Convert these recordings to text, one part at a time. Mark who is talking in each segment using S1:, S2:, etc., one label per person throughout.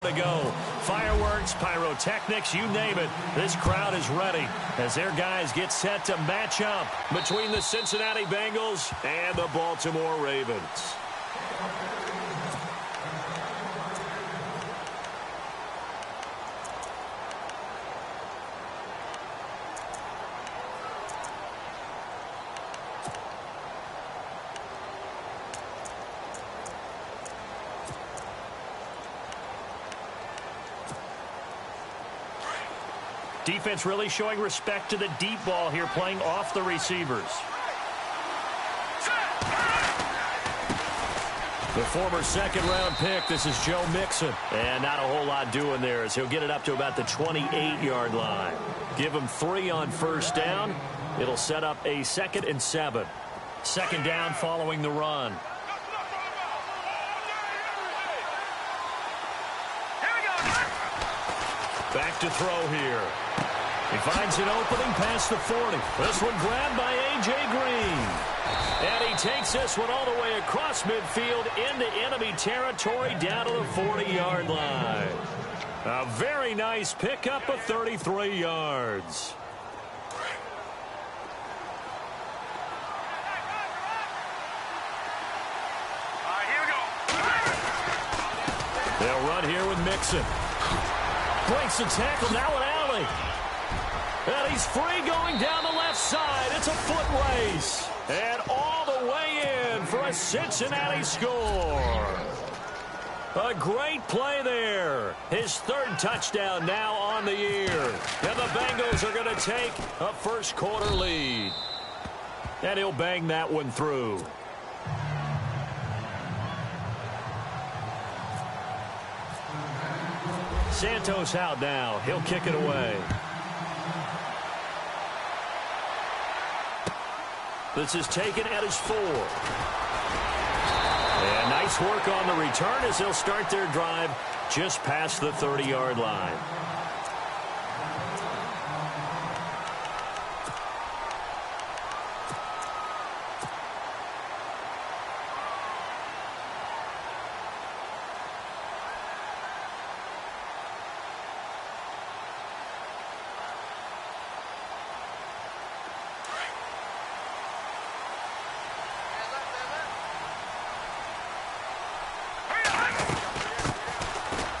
S1: To go. Fireworks, pyrotechnics, you name it. This crowd is ready as their guys get set to match up between the Cincinnati Bengals and the Baltimore Ravens. Defense really showing respect to the deep ball here, playing off the receivers. The former second-round pick, this is Joe Mixon. And not a whole lot doing there as he'll get it up to about the 28-yard line. Give him 3 on first down. It'll set up a 2nd and 7. Second down following the run. Back to throw here. He finds an opening past the 40. This one grabbed by A.J. Green. And he takes this one all the way across midfield into enemy territory down to the 40-yard line. A very nice pickup of 33 yards. They'll run here with Mixon. Breaks the tackle, now an alley. And he's free going down the left side. It's a foot race. And all the way in for a Cincinnati score. A great play there. His 3rd touchdown now on the year. And the Bengals are going to take a first-quarter lead. And he'll bang that one through. Santos out now. He'll kick it away. This is taken at his 4. And nice work on the return as they'll start their drive just past the 30-yard line.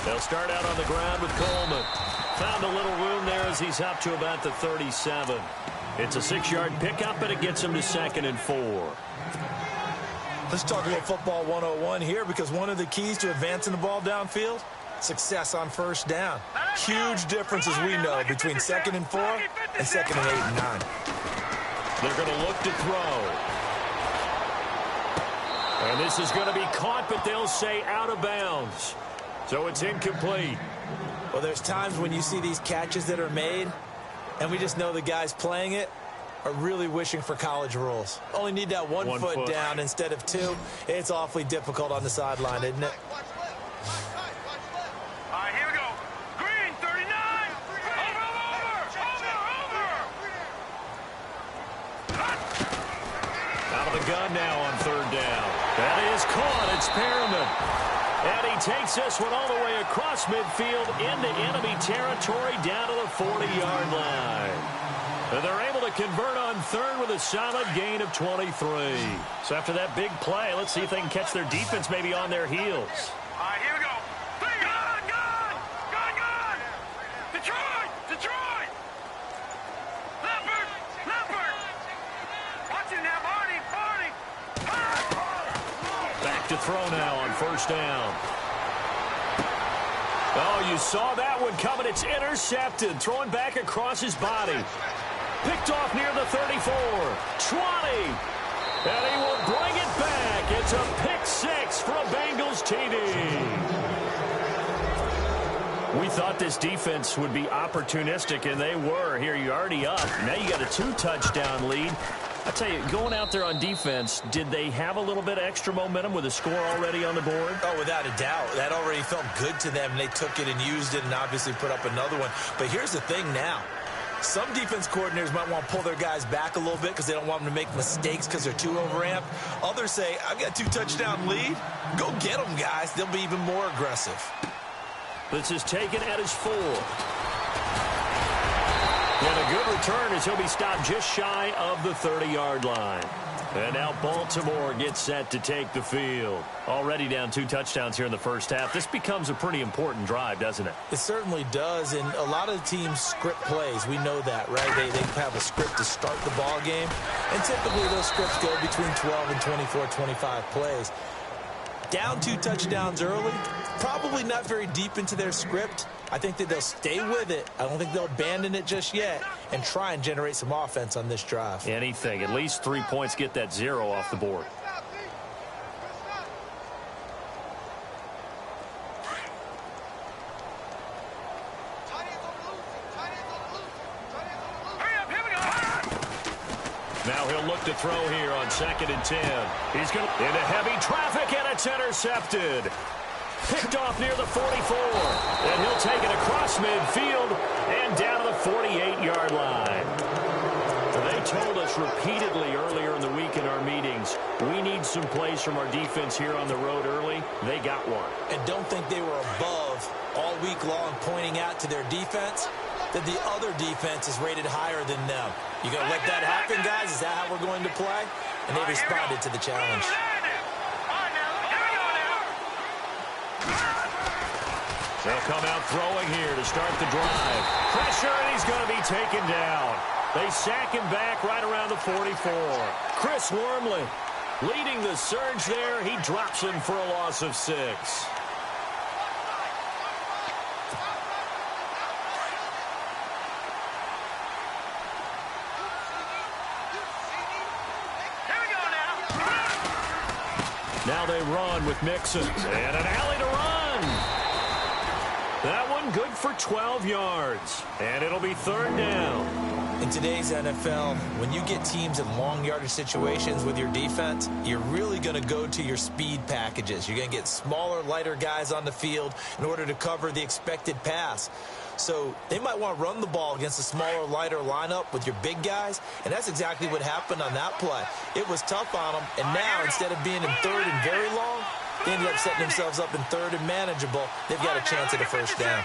S1: They'll start out on the ground with Coleman. Found a little room there as he's up to about the 37. It's a 6-yard pickup, and it gets him to 2nd and 4.
S2: Let's talk a little football 101 here, because one of the keys to advancing the ball downfield, success on first down. Huge difference, as we know, between 2nd and 4 and 2nd and 8 and 9.
S1: They're going to look to throw. And this is going to be caught, but they'll say out of bounds. So it's incomplete.
S2: Well, there's times when you see these catches that are made, and we just know the guys playing it are really wishing for college rules. Only need that one foot down instead of 2. It's awfully difficult on the sideline, isn't it?
S3: All right, here we go. Green, 39.
S1: Out of the gun now on 3rd down. That is caught. It's Perriman. And he takes this one all the way across midfield into enemy territory down to the 40-yard line. And they're able to convert on 3rd with a solid gain of 23. So after that big play, let's see if they can catch their defense maybe on their heels.
S3: All right, here we go. Gun! Detroit! Leopard! Watch it now, Barney!
S1: Back to throw now on first down. Oh, you saw that one coming. It's intercepted. Throwing back across his body. Picked off near the 34. 20. And he will bring it back. It's a pick 6 for a Bengals TD. We thought this defense would be opportunistic, and they were. Here, you're already up. Now you got a 2-touchdown lead. I tell you, going out there on defense, did they have a little bit of extra momentum with a score already on the board?
S2: Oh, without a doubt. That already felt good to them. They took it and used it and obviously put up another one. But here's the thing now. Some defense coordinators might want to pull their guys back a little bit because they don't want them to make mistakes because they're too overamped. Others say, I've got a 2-touchdown lead. Go get them, guys. They'll be even more aggressive.
S1: This is taken at his 4. And a good return as he'll be stopped just shy of the 30-yard line. And now Baltimore gets set to take the field. Already down 2 touchdowns here in the first half. This becomes a pretty important drive, doesn't it?
S2: It certainly does, and a lot of the teams script plays. We know that, right? They have a script to start the ball game, and typically those scripts go between 12 and 24, 25 plays. Down 2 touchdowns early, probably not very deep into their script. I think that they'll stay with it. I don't think they'll abandon it just yet and try and generate some offense on this drive.
S1: Anything. At least 3 points, get that 0 off the board. Now he'll look to throw here on 2nd and 10. He's going into heavy traffic, and it's intercepted. Picked off near the 44. And he'll take it across midfield and down to the 48-yard line. They told us repeatedly earlier in the week in our meetings, we need some plays from our defense here on the road early. They got one.
S2: And don't think they were above all week long pointing out to their defense that the other defense is rated higher than them. You going to let that happen, guys? Is that how we're going to play? And they responded to the challenge.
S1: They'll come out throwing here to start the drive. Pressure, and he's going to be taken down. They sack him back right around the 44. Chris Wormley leading the surge there. He drops him for a loss of 6. Now they run with Mixon. And an alley to run. That one good for 12 yards. And it'll be 3rd down.
S2: In today's NFL, when you get teams in long yardage situations with your defense, you're really going to go to your speed packages. You're going to get smaller, lighter guys on the field in order to cover the expected pass. So they might want to run the ball against a smaller, lighter lineup with your big guys, and that's exactly what happened on that play. It was tough on them, and now instead of being in 3rd and very long, they ended up setting themselves up in 3rd and manageable. They've got a chance at a 1st down.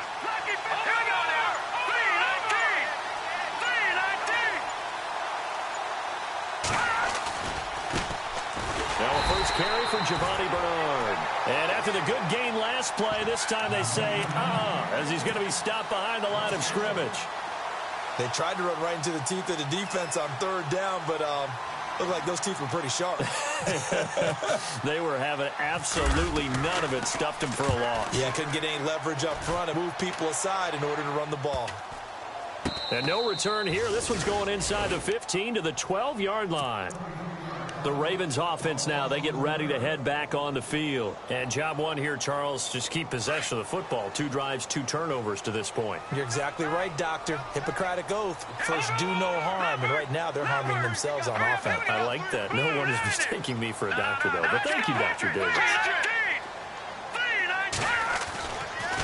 S1: Carry for Giovanni Bernard. And after the good gain last play, this time they say, as he's going to be stopped behind the line of scrimmage.
S2: They tried to run right into the teeth of the defense on 3rd down, but looked like those teeth were pretty sharp.
S1: They were having absolutely none of it, stuffed him for a loss.
S2: Yeah, couldn't get any leverage up front and move people aside in order to run the ball.
S1: And no return here. This one's going inside the 15 to the 12-yard line. The Ravens offense now, they get ready to head back on the field. And job one here, Charles, just keep possession of the football. 2 drives, 2 turnovers to this point.
S2: You're exactly right, Doctor. Hippocratic oath. First, do no harm. And right now, they're harming themselves on offense.
S1: I like that. No one is mistaking me for a doctor, though. But thank you, Dr. Davis.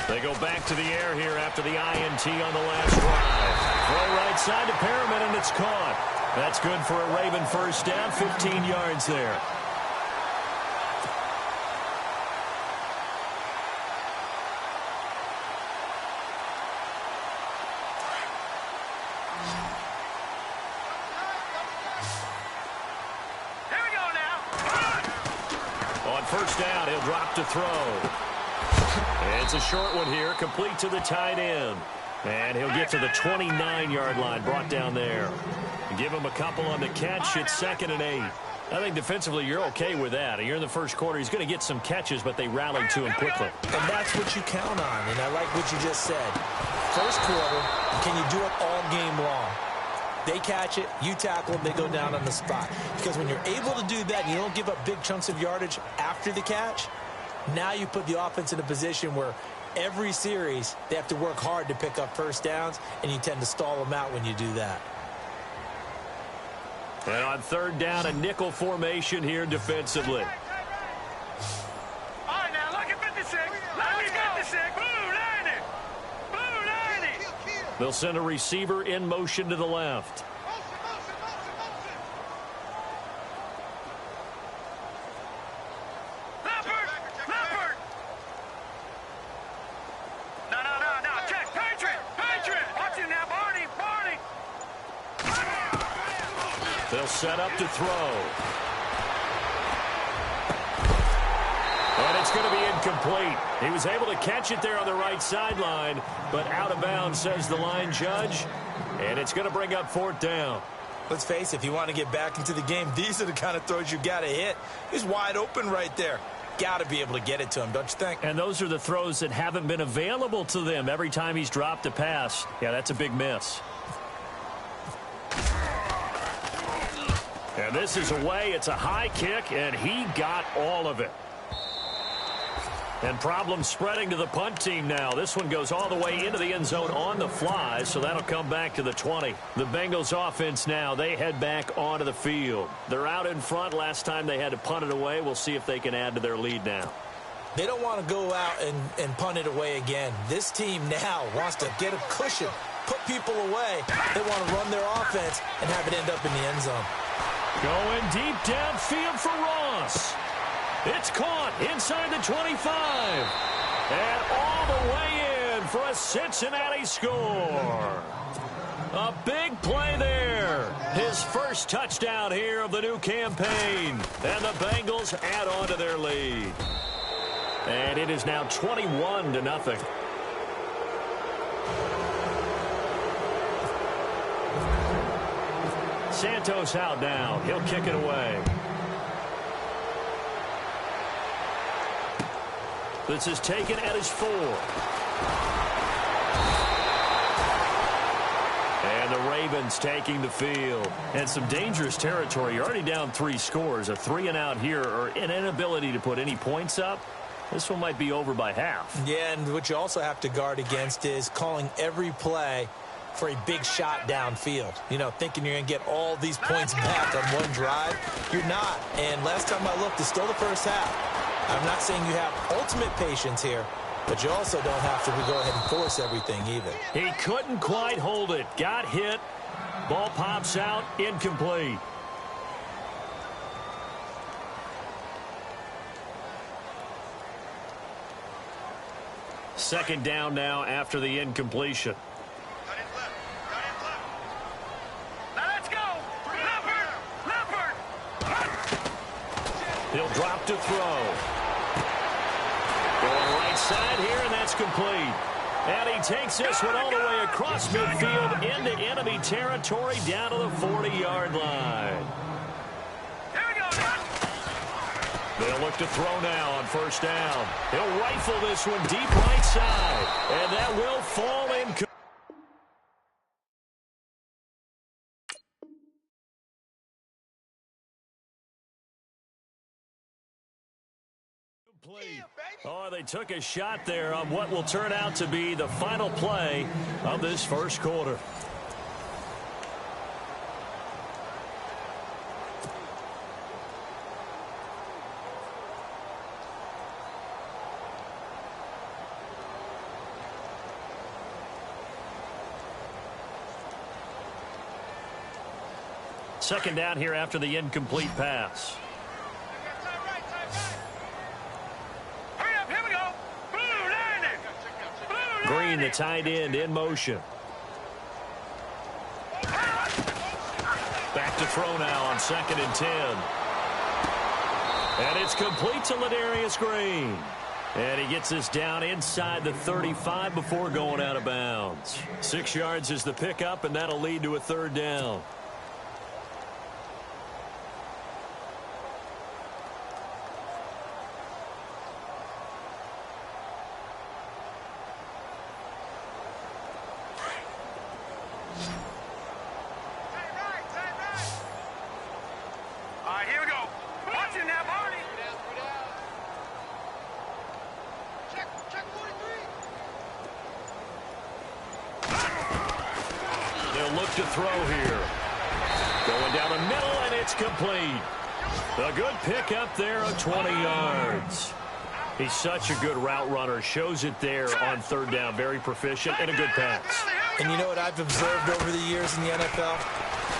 S1: They go back to the air here after the INT on the last drive. Throw right side to Perriman, and it's caught. That's good for a Raven 1st down, 15 yards there.
S3: Here we go now.
S1: On 1st down, he'll drop to throw. It's a short one here, complete to the tight end. And he'll get to the 29-yard line, brought down there. Give him a couple on the catch. It's 2nd and 8. I think defensively you're okay with that. You're in the first quarter. He's going to get some catches, but they rallied to him quickly.
S2: And that's what you count on, and I like what you just said. First quarter, can you do it all game long? They catch it, you tackle them, they go down on the spot. Because when you're able to do that and you don't give up big chunks of yardage after the catch, now you put the offense in a position where every series they have to work hard to pick up 1st downs, and you tend to stall them out when you do that.
S1: And on 3rd down, a nickel formation here defensively.
S3: All right, now look at 56. Look at 56. Blue 90. Blue 90.
S1: They'll send a receiver in motion to the left.
S3: Leopard. Leopard.
S1: They'll set up to throw. And it's going to be incomplete. He was able to catch it there on the right sideline, but out of bounds, says the line judge. And it's going to bring up 4th down.
S2: Let's face it, if you want to get back into the game, these are the kind of throws you got to hit. He's wide open right there. Got to be able to get it to him, don't you think?
S1: And those are the throws that haven't been available to them every time he's dropped a pass. Yeah, that's a big miss. And this is away. It's a high kick, and he got all of it. And problems spreading to the punt team now. This one goes all the way into the end zone on the fly, so that'll come back to the 20. The Bengals offense now, they head back onto the field. They're out in front. Last time they had to punt it away. We'll see if they can add to their lead now.
S2: They don't want to go out and punt it away again. This team now wants to get a cushion, put people away. They want to run their offense and have it end up in the end zone.
S1: Going deep downfield for Ross. It's caught inside the 25. And all the way in for a Cincinnati score. A big play there. His first touchdown here of the new campaign. And the Bengals add on to their lead. And it is now 21-0. Santos out now. He'll kick it away. This is taken at his 4. And the Ravens taking the field. And some dangerous territory. You're already down 3 scores. A 3-and-out here, or an inability to put any points up. This one might be over by half.
S2: Yeah, and what you also have to guard against is calling every play for a big shot downfield. You know, thinking you're going to get all these points back on one drive. You're not. And last time I looked, it's still the first half. I'm not saying you have ultimate patience here, but you also don't have to go ahead and force everything either.
S1: He couldn't quite hold it. Got hit. Ball pops out. Incomplete. Second down now after the incompletion.
S3: Let's go! Leopard!
S1: He'll drop to throw. Going right side here, and that's complete. And he takes this one all the way across midfield into enemy territory down to the 40-yard line.
S3: Here we go!
S1: They'll look to throw now on first down. He'll rifle this one deep right side. And that will fall in. Oh, they took a shot there on what will turn out to be the final play of this first quarter. Second down here after the incomplete pass. Green, the tight end, in motion. Back to throw now on 2nd and 10. And it's complete to Ladarius Green. And he gets this down inside the 35 before going out of bounds. 6 yards is the pickup, and that'll lead to a 3rd down. To throw here. Going down the middle, and it's complete. A good pick up there of 20 yards. He's such a good route runner. Shows it there on 3rd down. Very proficient and a good pass.
S2: And you know what I've observed over the years in the NFL?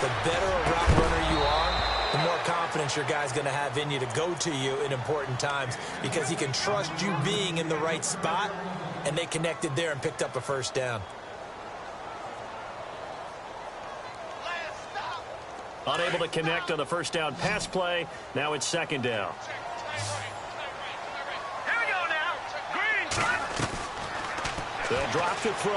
S2: The better a route runner you are, the more confidence your guy's going to have in you to go to you in important times, because he can trust you being in the right spot, and they connected there and picked up a first down.
S1: Unable to connect on the first down pass play. Now it's second down.
S3: Here we go now. Green.
S1: They'll drop to throw.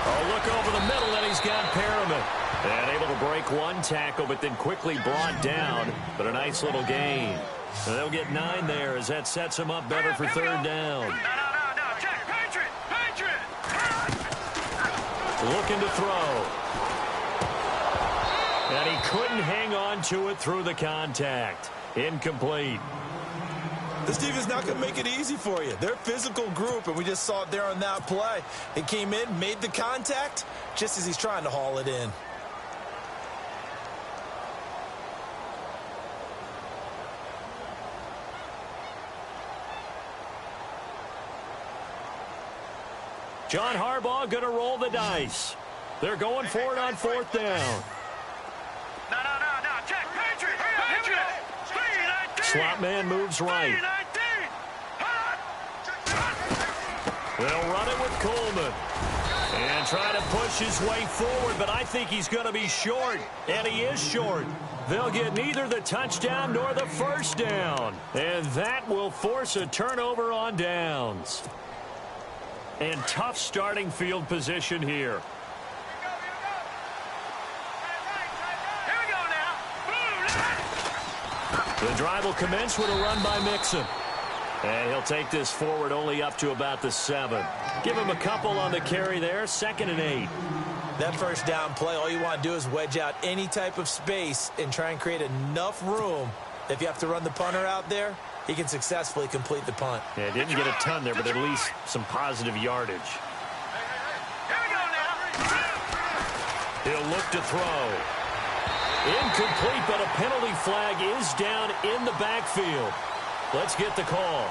S1: Oh, look over the middle, and he's got Perriman. And able to break one tackle, but then quickly brought down. But a nice little gain. And they'll get 9 there as that sets them up better for third down.
S3: No. Check. Patriot.
S1: Looking to throw. And he couldn't hang on to it through the contact. Incomplete.
S2: This defense not going to make it easy for you. They're a physical group, and we just saw it there on that play. It came in, made the contact, just as he's trying to haul it in.
S1: John Harbaugh going to roll the dice. They're going for it on fourth down.
S3: No. Check. Patriot.
S1: Slot man moves right. They'll run it with Coleman. And try to push his way forward, but I think he's going to be short. And he is short. They'll get neither the touchdown nor the first down. And that will force a turnover on downs. And tough starting field position here.
S3: Here we go now.
S1: The drive will commence with a run by Mixon. And he'll take this forward only up to about the 7. Give him a couple on the carry there. 2nd and 8.
S2: That first down play, all you want to do is wedge out any type of space and try and create enough room. If you have to run the punter out there, he can successfully complete the punt.
S1: Yeah, didn't get a ton there, but at least some positive yardage.
S3: Here we go now.
S1: He'll look to throw. Incomplete, but a penalty flag is down in the backfield. Let's get the call.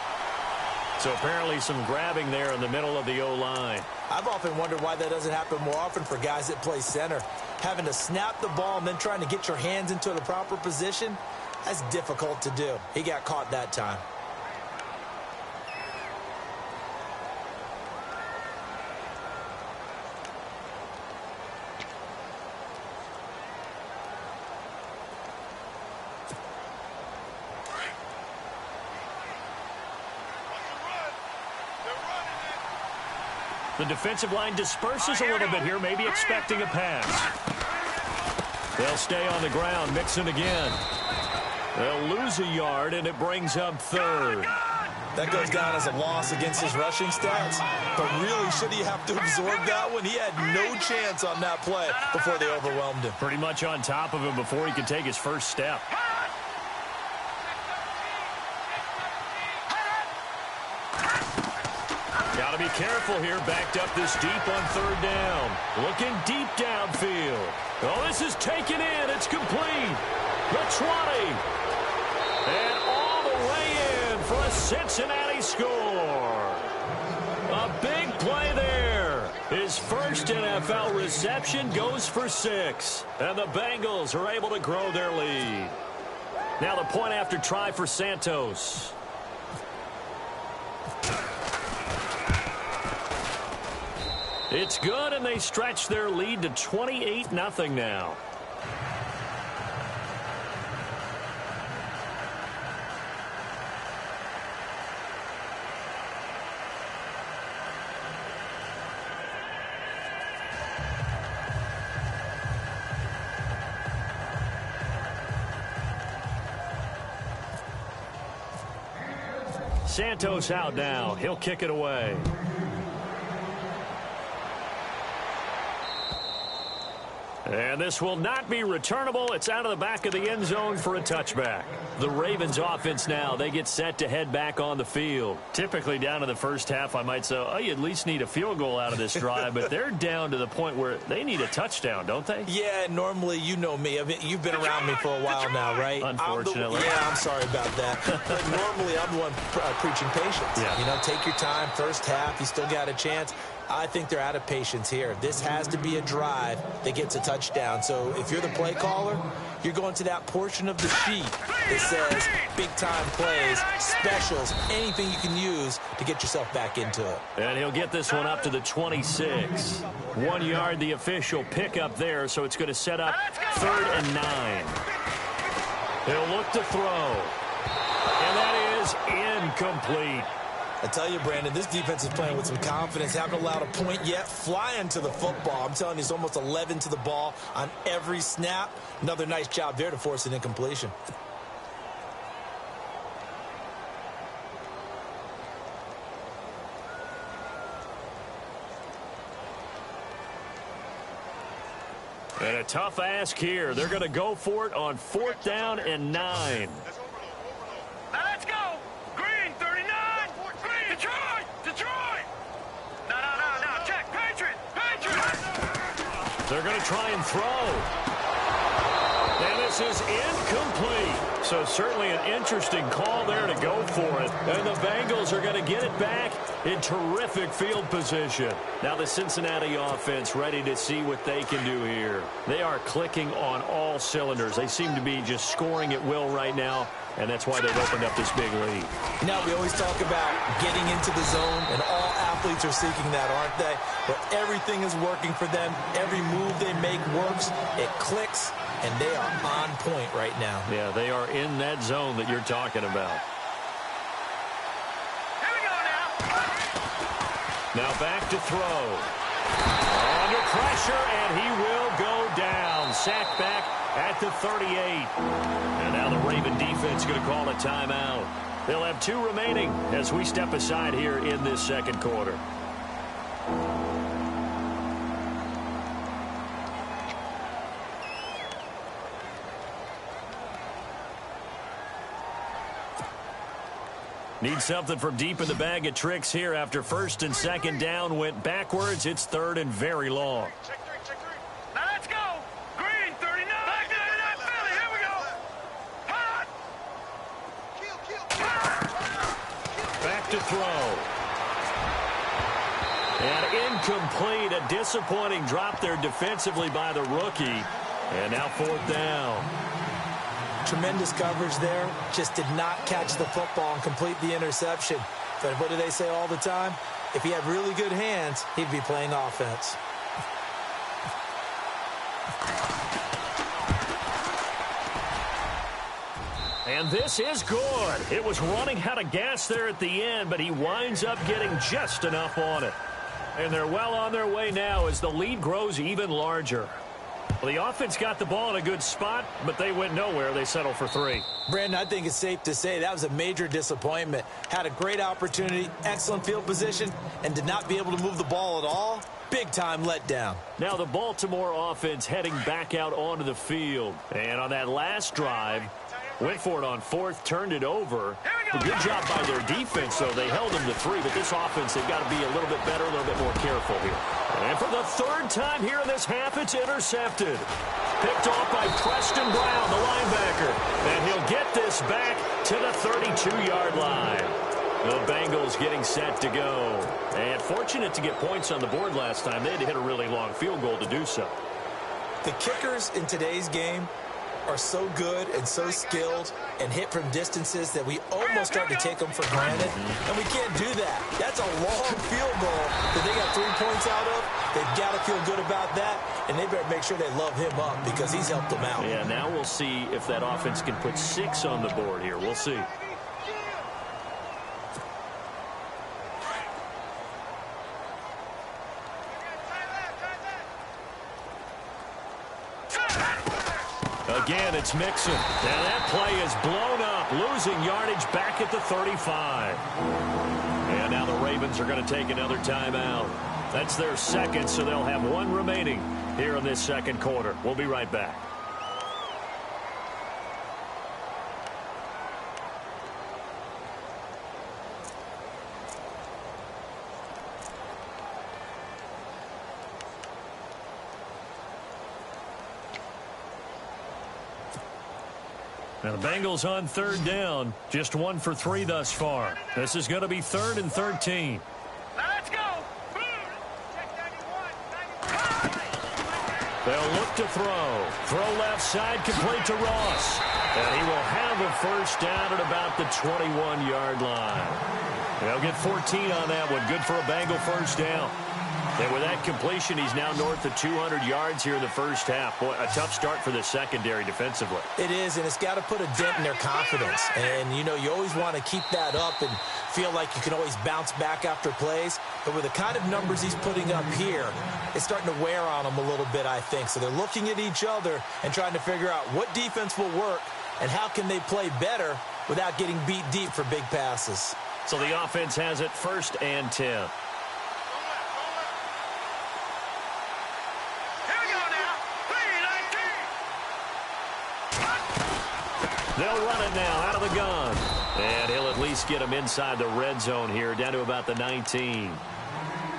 S1: So apparently some grabbing there in the middle of the O-line.
S2: I've often wondered why that doesn't happen more often for guys that play center. Having to snap the ball and then trying to get your hands into the proper position, that's difficult to do. He got caught that time.
S1: The defensive line disperses a little bit here, maybe expecting a pass. They'll stay on the ground, Mixon again. They'll lose a yard, and it brings up 3rd.
S2: That goes down as a loss against his rushing stats. But really, should he have to absorb that one? He had no chance on that play before they overwhelmed him.
S1: Pretty much on top of him before he could take his first step. Got to be careful here, backed up this deep on 3rd down. Looking deep downfield. Oh, this is taken in. It's complete. The 20. And all the way in for a Cincinnati score. A big play there. His first NFL reception goes for 6. And the Bengals are able to grow their lead. Now the point after try for Santos. It's good, and they stretch their lead to 28-0 now. Santos out now. He'll kick it away. And this will not be returnable. It's out of the back of the end zone for a touchback. The Ravens offense now, they get set to head back on the field. Typically down in the first half, I might say, oh, you at least need a field goal out of this drive. But they're down to the point where they need a touchdown, don't they?
S2: Yeah, normally, you know me. You've been around me for a while now, right?
S1: Unfortunately.
S2: I'm sorry about that. But normally, I'm the one preaching patience.
S1: Yeah.
S2: You know, take your time. First half, you still got a chance. I think they're out of patience here. This has to be a drive that gets a touchdown. So if you're the play caller, you're going to that portion of the sheet that says big-time plays, specials, anything you can use to get yourself back into it.
S1: And he'll get this one up to the 26. 1 yard, the official pickup there, so it's going to set up 3rd and 9. He'll look to throw. And that is incomplete.
S2: I tell you, Brandon, this defense is playing with some confidence. Haven't allowed a point yet. Flying to the football. I'm telling you, it's almost 11 to the ball on every snap. Another nice job there to force an incompletion.
S1: And a tough ask here. They're going to go for it on 4th down and 9.
S3: Let's go. Green, 39. Green, Detroit. No. Check. Patriot.
S1: They're going to try and throw. And this is incomplete. So certainly an interesting call there to go for it. And the Bengals are going to get it back in terrific field position. Now the Cincinnati offense ready to see what they can do here. They are clicking on all cylinders. They seem to be just scoring at will right now, and that's why they've opened up this big lead.
S2: Now, we always talk about getting into the zone, and all athletes are seeking that, aren't they? But everything is working for them. Every move they make works. It clicks, and they are on point right now.
S1: Yeah, they are in that zone that you're talking about.
S3: Here we go now.
S1: Now back to throw. Under pressure, and he will go down. Sacked back at the 38. And now the Raven defense going to call a timeout. They'll have 2 remaining as we step aside here in this second quarter. Need something from deep in the bag of tricks here after 1st and 2nd down went backwards. It's 3rd and very long.
S3: Check three. Now let's go. Green, 39. Back to that Philly. Here we go. Hot.
S1: Back to throw. And incomplete. A disappointing drop there defensively by the rookie. And now 4th down.
S2: Tremendous coverage there. Just did not catch the football and complete the interception. But what do they say all the time? If he had really good hands, he'd be playing offense.
S1: And this is good. It was running out of gas there at the end, but he winds up getting just enough on it. And they're well on their way now as the lead grows even larger. Well, the offense got the ball in a good spot, but they went nowhere. They settled for 3.
S2: Brandon, I think it's safe to say that was a major disappointment. Had a great opportunity, excellent field position, and did not be able to move the ball at all. Big-time letdown.
S1: Now the Baltimore offense heading back out onto the field. And on that last drive, went for it on 4th, turned it over. A good job by their defense, though. They held them to 3, but this offense, they've got to be a little bit better, a little bit more careful here. And for the 3rd time here in this half, it's intercepted. Picked off by Preston Brown, the linebacker. And he'll get this back to the 32-yard line. The Bengals getting set to go. And fortunate to get points on the board last time. They had to hit a really long field goal to do so.
S2: The kickers in today's game are so good and so skilled and hit from distances that we almost start to take them for granted. And we can't do that. That's a long field goal that they got 3 points out of. They've got to feel good about that, and they better make sure they love him up because he's helped them out.
S1: Yeah, now we'll see if that offense can put 6 on the board here. We'll see. Again, it's Mixon. And that play is blown up, losing yardage back at the 35. And now the Ravens are going to take another timeout. That's their 2nd, so they'll have 1 remaining here in this second quarter. We'll be right back. Now the Bengals on 3rd down. Just 1 for 3 thus far. This is going to be 3rd and 13.
S3: Let's go.
S1: They'll look to throw. Throw left side, complete to Ross. And he will have a first down at about the 21-yard line. They'll get 14 on that one. Good for a Bengal first down. And with that completion, he's now north of 200 yards here in the first half. Boy, a tough start for the secondary defensively.
S2: It is, and it's got to put a dent in their confidence. And, you know, you always want to keep that up and feel like you can always bounce back after plays. But with the kind of numbers he's putting up here, it's starting to wear on them a little bit, I think. So they're looking at each other and trying to figure out what defense will work and how can they play better without getting beat deep for big passes.
S1: So the offense has it 1st and 10. They'll run it now out of the gun. And he'll at least get him inside the red zone here, down to about the 19.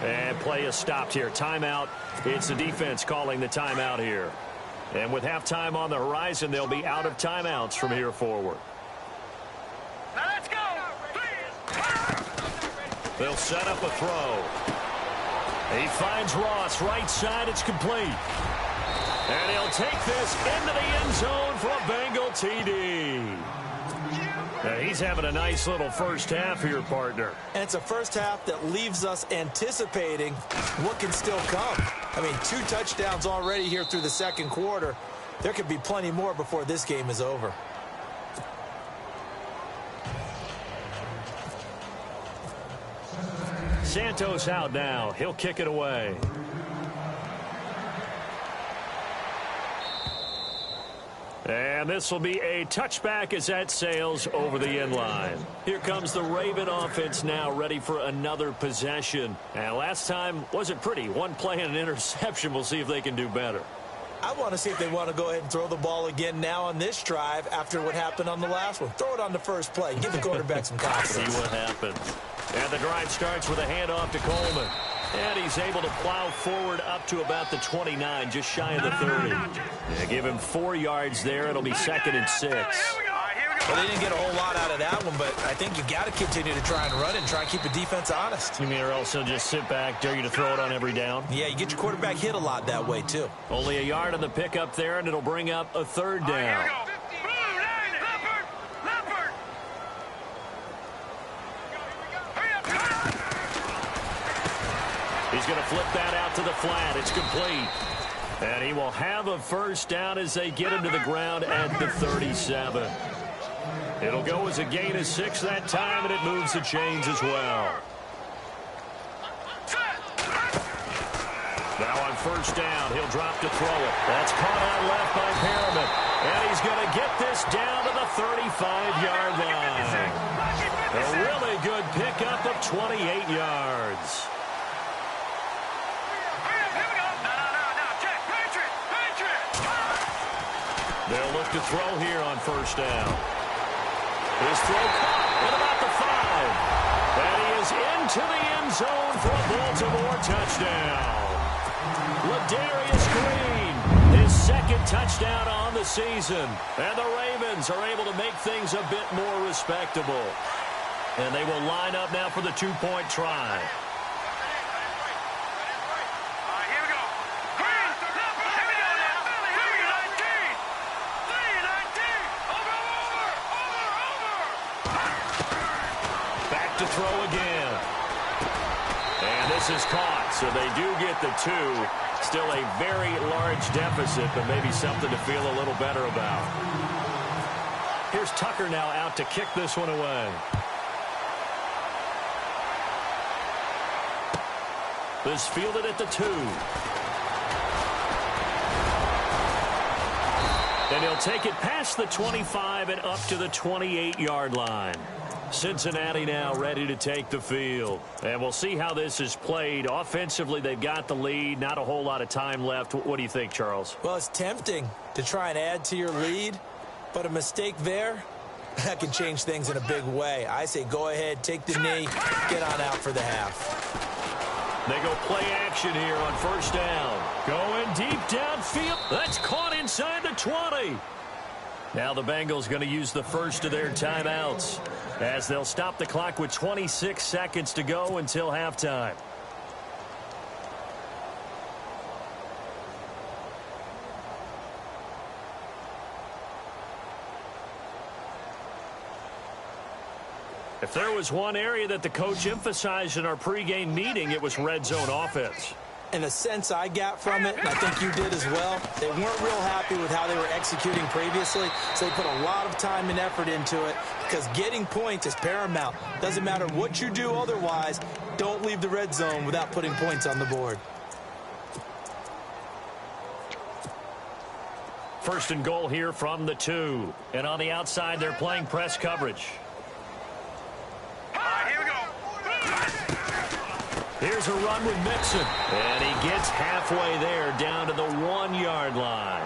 S1: And play is stopped here. Timeout. It's the defense calling the timeout here. And with halftime on the horizon, they'll be out of timeouts from here forward.
S3: Now let's go.
S1: They'll set up a throw. He finds Ross. Right side, it's complete. And he'll take this into the end zone for a Bengal TD. Now he's having a nice little first half here, partner.
S2: And it's a first half that leaves us anticipating what can still come. I mean, 2 touchdowns already here through the second quarter. There could be plenty more before this game is over.
S1: Santos out now. He'll kick it away. And this will be a touchback as that sails over the end line. Here comes the Raven offense now, ready for another possession. And last time wasn't pretty. 1 play and an interception. We'll see if they can do better.
S2: I want to see if they want to go ahead and throw the ball again now on this drive after what happened on the last one. Throw it on the first play. Give the quarterback some confidence.
S1: See what happens. And the drive starts with a handoff to Coleman. And he's able to plow forward up to about the 29, just shy of the 30. Yeah, give him 4 yards there. It'll be 2nd and 6.
S2: Well, they didn't get a whole lot out of that one, but I think you've got to continue to try and run it and try and keep the defense honest.
S1: You mean or else he'll just sit back, dare you to throw it on every down?
S2: Yeah, you get your quarterback hit a lot that way, too.
S1: Only a yard on the pickup there, and it'll bring up a 3rd down. He's going to flip that out to the flat. It's complete. And he will have a first down as they get him to the ground at the 37. It'll go as a gain of 6 that time, and it moves the chains as well. Now on first down, he'll drop to throw it. That's caught out left by Perriman. And he's going to get this down to the 35-yard line. A really good pickup of 28 yards. They'll look to throw here on first down. His throw caught at about the 5. And he is into the end zone for a Baltimore touchdown. Ladarius Green, his 2nd touchdown on the season. And the Ravens are able to make things a bit more respectable. And they will line up now for the 2-point try. To throw again. And this is caught, so they do get the 2. Still a very large deficit, but maybe something to feel a little better about. Here's Tucker now out to kick this one away. This fielded at the 2. And he'll take it past the 25 and up to the 28-yard line. Cincinnati now ready to take the field. And we'll see how this is played. Offensively, they've got the lead. Not a whole lot of time left. What do you think, Charles?
S2: Well, it's tempting to try and add to your lead, but a mistake there, that can change things in a big way. I say go ahead, take the knee, get on out for the half.
S1: They go play action here on first down. Going deep downfield. That's caught inside the 20. Now the Bengals going to use the first of their timeouts as they'll stop the clock with 26 seconds to go until halftime. If there was one area that the coach emphasized in our pregame meeting, it was red zone offense.
S2: And the sense I got from it, and I think you did as well, they weren't real happy with how they were executing previously, so they put a lot of time and effort into it because getting points is paramount. Doesn't matter what you do otherwise, don't leave the red zone without putting points on the board.
S1: First and goal here from the 2. And on the outside, they're playing press coverage.
S3: Here we go.
S1: Here's a run with Mixon. And he gets halfway there down to the 1-yard line.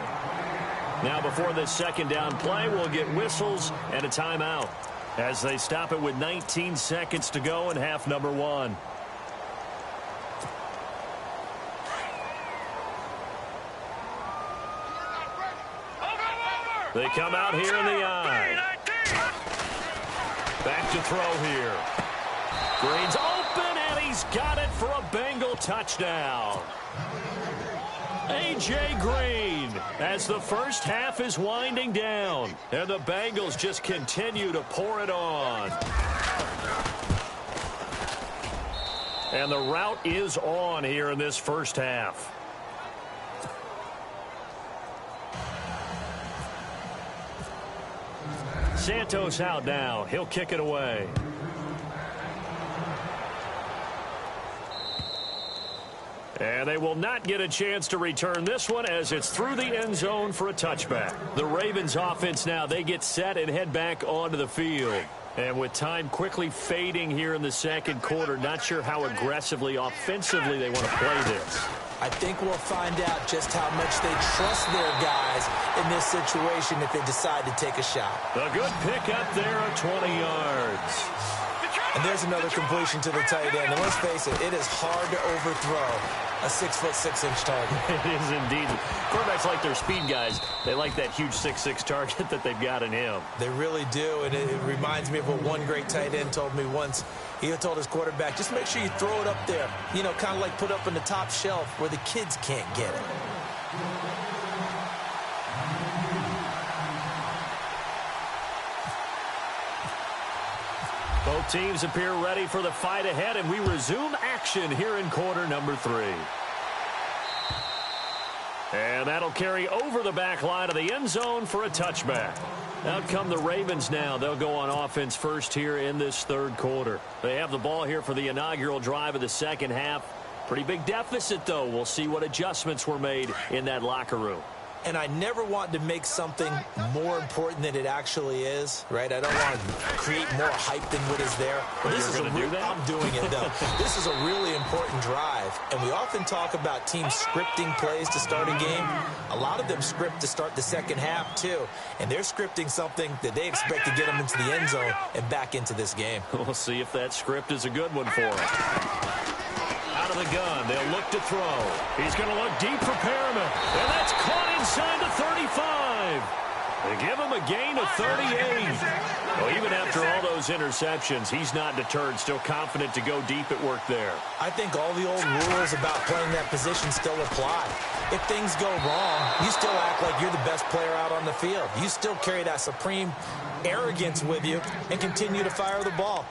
S1: Now before this second down play, we'll get whistles and a timeout as they stop it with 19 seconds to go in half number 1. They come out here in the eye. Back to throw here. Green's open, and he's got it for a Bengal touchdown. A.J. Green, as the first half is winding down, and the Bengals just continue to pour it on. And the route is on here in this first half. Santos out now. He'll kick it away. And they will not get a chance to return this one as it's through the end zone for a touchback. The Ravens offense now, they get set and head back onto the field. And with time quickly fading here in the second quarter, not sure how aggressively, offensively they want to play this.
S2: I think we'll find out just how much they trust their guys in this situation if they decide to take a shot.
S1: A good pick up there at 20 yards.
S2: And there's another completion to the tight end. And let's face it, it is hard to overthrow a 6'6" target.
S1: It is indeed. Quarterbacks like their speed guys. They like that huge 6'6" target that they've got in him.
S2: They really do, and it reminds me of what one great tight end told me once. He told his quarterback, just make sure you throw it up there. You know, kind of like put up in the top shelf where the kids can't get it.
S1: Both teams appear ready for the fight ahead, and we resume action here in quarter number 3. And that'll carry over the back line of the end zone for a touchback. Out come the Ravens now. They'll go on offense first here in this third quarter. They have the ball here for the inaugural drive of the second half. Pretty big deficit, though. We'll see what adjustments were made in that locker room.
S2: And I never want to make something more important than it actually is, right? I don't want to create more hype than what is there. But this is I'm doing it, though. This is a really important drive. And we often talk about teams scripting plays to start a game. A lot of them script to start the second half, too. And they're scripting something that they expect to get them into the end zone and back into this game.
S1: We'll see if that script is a good one for them. Out of the gun, they'll look to throw. He's going to look deep for Perriman, and that's caught inside the 35. They give him a gain of 38. Well, even after all those interceptions, he's not deterred, still confident to go deep at work there.
S2: I think all the old rules about playing that position still apply. If things go wrong, you still act like you're the best player out on the field. You still carry that supreme arrogance with you and continue to fire the ball.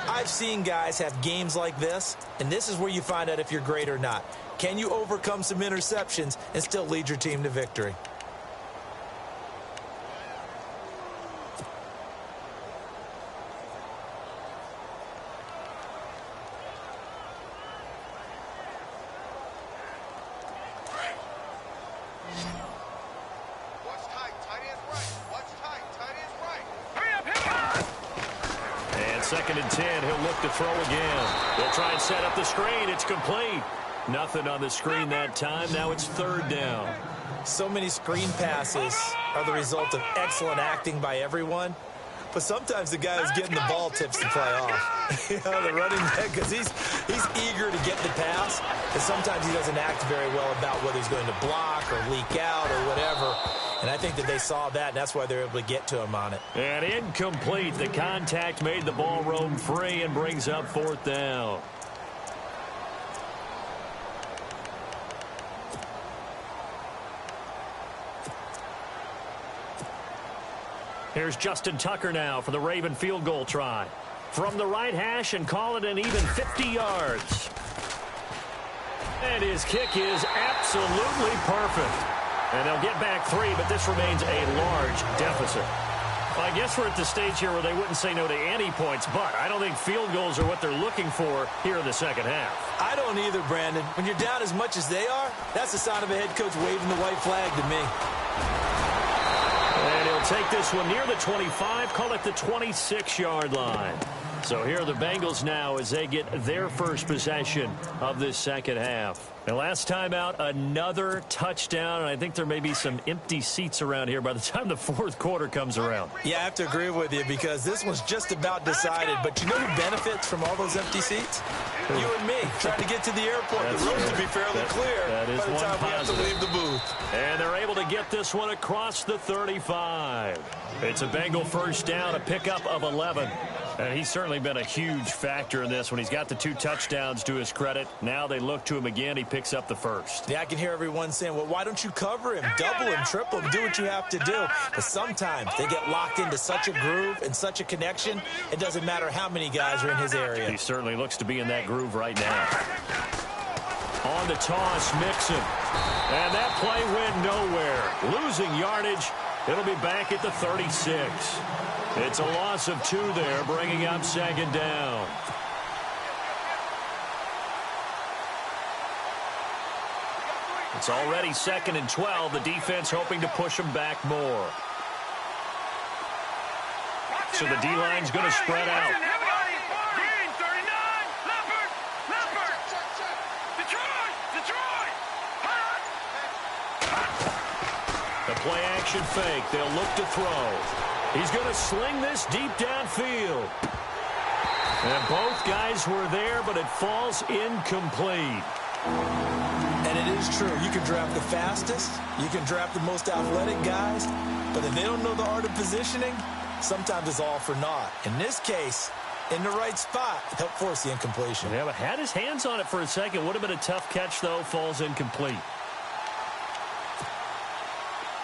S2: I've seen guys have games like this, and this is where you find out if you're great or not. Can you overcome some interceptions and still lead your team to victory?
S1: Second and 10, he'll look to throw again. They'll try and set up the screen. It's complete. Nothing on the screen that time. Now it's third down.
S2: So many screen passes are the result of excellent acting by everyone. But sometimes the guy who's getting the ball tips the play off. You know, the running back, because he's eager to get the pass. And sometimes he doesn't act very well about whether he's going to block or leak out or whatever. And I think that they saw that, and that's why they're able to get to him on it.
S1: And incomplete. The contact made the ball roam free and brings up fourth down. Here's Justin Tucker now for the Raven field goal try. from the right hash and call it an even 50 yards. And his kick is absolutely perfect. And they'll get back 3, but this remains a large deficit. Well, I guess we're at the stage here where they wouldn't say no to any points, but I don't think field goals are what they're looking for here in the second half.
S2: I don't either, Brandon. When you're down as much as they are, that's the sign of a head coach waving the white flag to me.
S1: And he'll take this one near the 25, call it the 26-yard line. So here are the Bengals now as they get their first possession of this second half. And last time out, another touchdown, and I think there may be some empty seats around here by the time the fourth quarter comes around.
S2: Yeah, I have to agree with you because this one's just about decided. But you know who benefits from all those empty seats? You and me, trying to get to the airport. The roads will be fairly clear
S1: by the time we have to
S2: leave the booth.
S1: And they're able to get this one across the 35. It's a Bengal first down, a pickup of 11. And he's certainly been a huge factor in this when he's got the 2 touchdowns to his credit. Now they look to him again. He picks up the first.
S2: Yeah, I can hear everyone saying, well, why don't you cover him? Double him, triple him, do what you have to do. But sometimes they get locked into such a groove and such a connection, it doesn't matter how many guys are in his area.
S1: He certainly looks to be in that groove right now. On the toss, Mixon. And that play went nowhere. Losing yardage. It'll be back at the 36. It's a loss of 2 there, bringing up second down. It's already 2nd and 12. The defense hoping to push them back more. So the D-line's going to spread out. The play action fake. They'll look to throw. He's going to sling this deep downfield. And both guys were there, but it falls incomplete.
S2: And it is true. You can draft the fastest. You can draft the most athletic guys. But if they don't know the art of positioning, sometimes it's all for naught. In this case, in the right spot, help force the incompletion.
S1: Yeah, but had his hands on it for a second. Would have been a tough catch, though. Falls incomplete.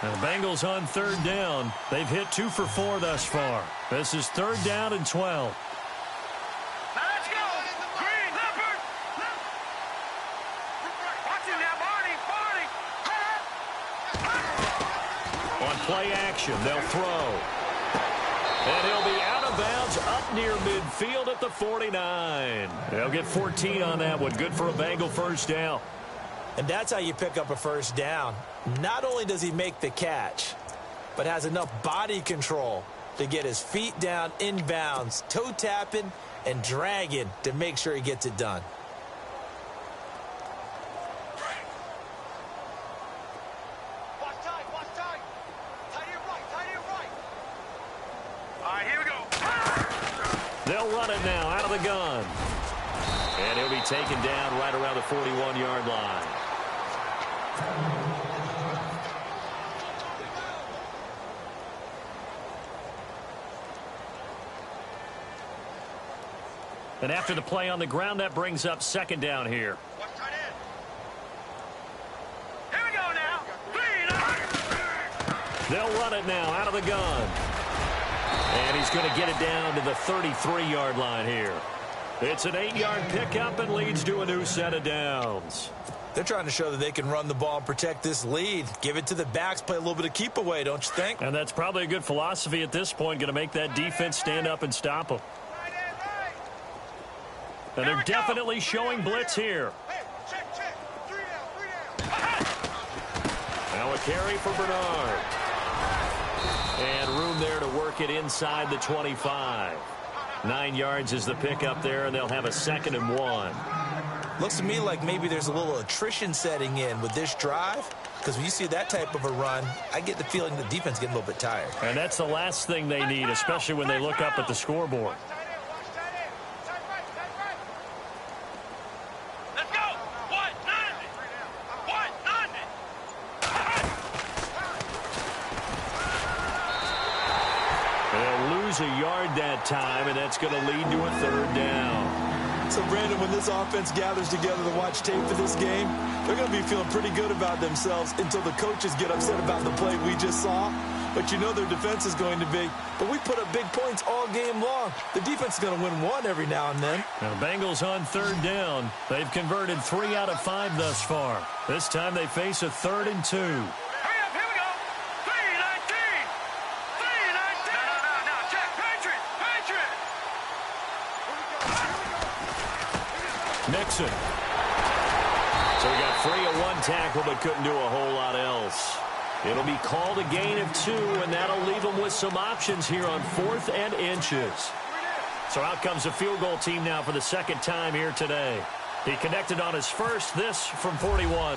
S1: And the Bengals on 3rd down. They've hit 2 for 4 thus far. This is 3rd down and 12.
S3: Now let's go. Green, Leopard. Watch him now, Barney.
S1: On play action, they'll throw. And he'll be out of bounds up near midfield at the 49. They'll get 14 on that one. Good for a Bengal first down.
S2: And that's how you pick up a first down. Not only does he make the catch, but has enough body control to get his feet down inbounds, toe tapping and dragging to make sure he gets it done.
S3: Watch tight. Tight here right. All right, here we go.
S1: They'll run it now out of the gun. And he'll be taken down right around the 41-yard line. And after the play on the ground, that brings up 2nd down here.
S3: Watch tight end. Here we go now. Green.
S1: They'll run it now out of the gun. And he's going to get it down to the 33-yard line here. It's an 8-yard pickup and leads to a new set of downs.
S2: They're trying to show that they can run the ball and protect this lead. Give it to the backs, play a little bit of keep away, don't you think?
S1: And that's probably a good philosophy at this point, going to make that defense stand up and stop them. And they're definitely showing blitz here.
S3: Check. 3 down.
S1: Now a carry for Bernard. And room there to work it inside the 25. 9 yards is the pickup there, and they'll have a 2nd and 1.
S2: Looks to me like maybe there's a little attrition setting in with this drive, because when you see that type of a run, I get the feeling the defense is getting a little bit tired.
S1: And that's the last thing they need, especially when they look up at the scoreboard.
S3: Let's go. What?
S1: They'll lose a yard that time, and that's going to lead to a 3rd down.
S2: So, Brandon, when this offense gathers together to watch tape for this game, they're going to be feeling pretty good about themselves until the coaches get upset about the play we just saw. but you know their defense is going to be. But we put up big points all game long. The defense is going to win one every now and then.
S1: Now, the Bengals on third down. They've converted 3 out of 5 thus far. This time they face a 3rd and 2.
S3: Hurry up, here we go. 3-19. 3-19. No, check. Patriot.
S1: Mixon. So we got free of 1 tackle, but couldn't do a whole lot else. It'll be called a gain of 2, and that'll leave them with some options here on 4th and inches. So out comes the field goal team now for the 2nd time here today. He connected on his first, this from 41.